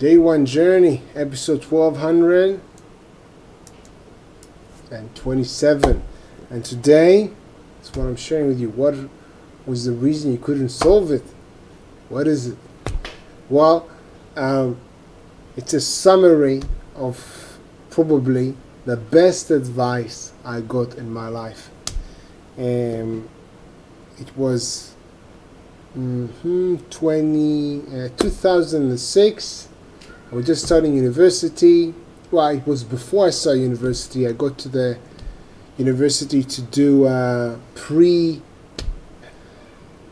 Day One Journey, episode 1227. And today, that's what I'm sharing with you. What was the reason you couldn't solve it? What is it? Well, it's a summary of probably the best advice I got in my life. It was 2006. I was just starting university. Well, it was before I started university. I got to the university to do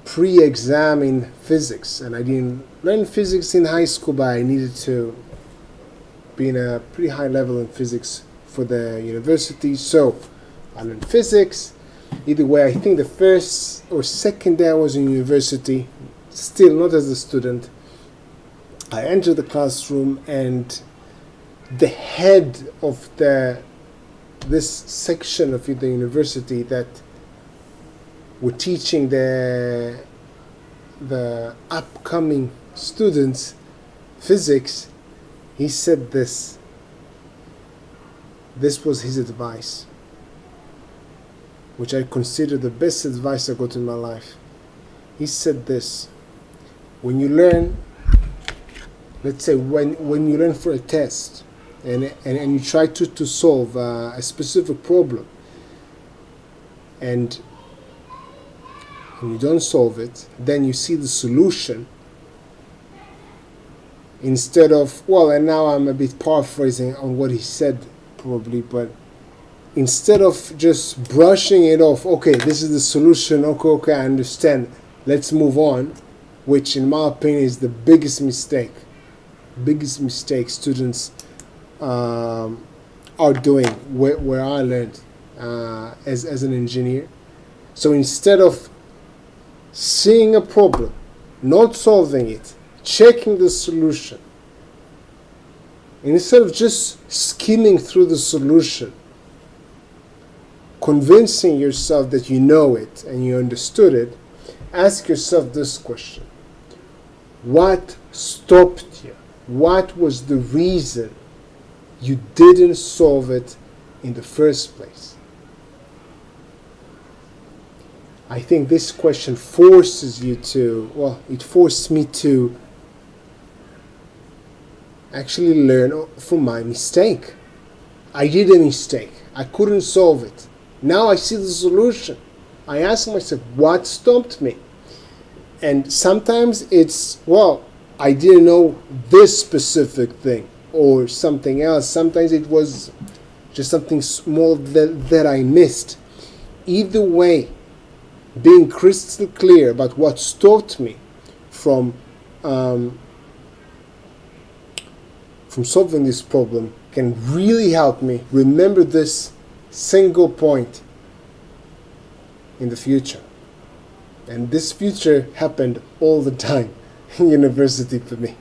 pre-exam in physics, and I didn't learn physics in high school, but I needed to be in a pretty high level in physics for the university. So I learned physics. Either way, I think the first or second day I was in university, still not as a student, I entered the classroom, and the head of this section of the university that were teaching the upcoming students physics, he said this. This was his advice, which I consider the best advice I got in my life. He said this: when you learn, let's say when you learn for a test and you try to solve a specific problem, and you don't solve it, then you see the solution instead of, well, and now I'm a bit paraphrasing on what he said probably, but instead of just brushing it off, okay, this is the solution, okay, I understand, let's move on, which in my opinion is the biggest mistake students are doing where I learned as an engineer. So instead of seeing a problem, not solving it, checking the solution, instead of just skimming through the solution, convincing yourself that you know it and you understood it, ask yourself this question: what stopped you? What was the reason you didn't solve it in the first place? I think this question forces you to, well, it forced me to actually learn from my mistake. I did a mistake. I couldn't solve it. Now I see the solution. I ask myself, what stopped me? And sometimes it's, well, I didn't know this specific thing or something else. Sometimes it was just something small that I missed. Either way, being crystal clear about what stopped me from solving this problem can really help me remember this single point in the future. And this future happened all the time in university for me,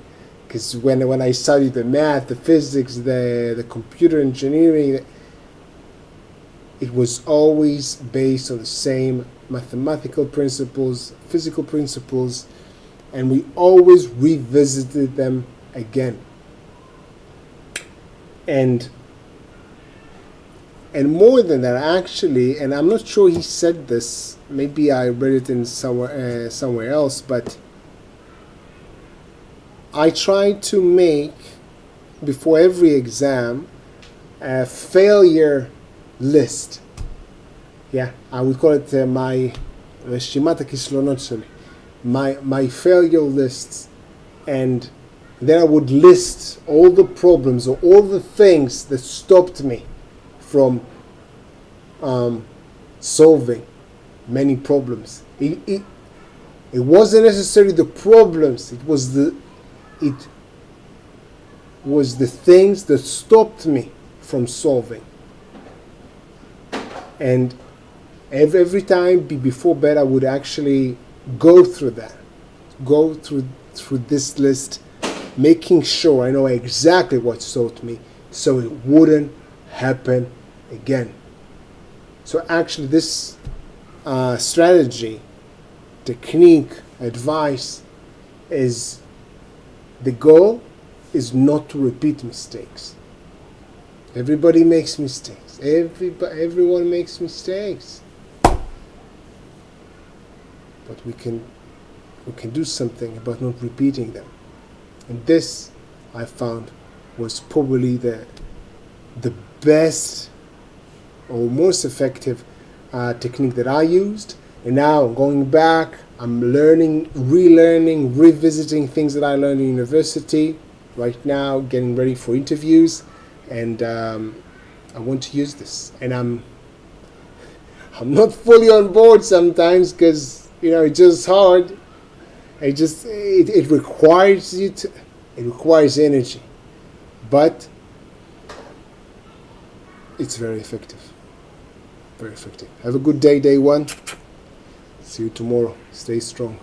because when I studied the math, the physics, the computer engineering, it was always based on the same mathematical principles, physical principles, and we always revisited them again. And more than that, actually, and I'm not sure he said this, maybe I read it in somewhere else, but I try to make, before every exam, a failure list. Yeah, I would call it my רשימת הכישלונות שלי, my failure lists, and then I would list all the problems or all the things that stopped me from solving many problems. It wasn't necessarily the problems. It was the things that stopped me from solving. And every time before bed, I would actually go through this list, making sure I know exactly what stopped me, so it wouldn't happen again. So actually, this strategy, technique, advice is the goal is not to repeat mistakes. Everybody makes mistakes. Everyone makes mistakes. But we can do something about not repeating them. And this, I found, was probably the best or most effective technique that I used. And now going back, I'm learning, relearning, revisiting things that I learned in university. Right now, getting ready for interviews, and I want to use this. And I'm not fully on board sometimes because it's just hard. It requires it requires energy, but it's very effective. Very effective. Have a good day, day one. See you tomorrow. Stay strong.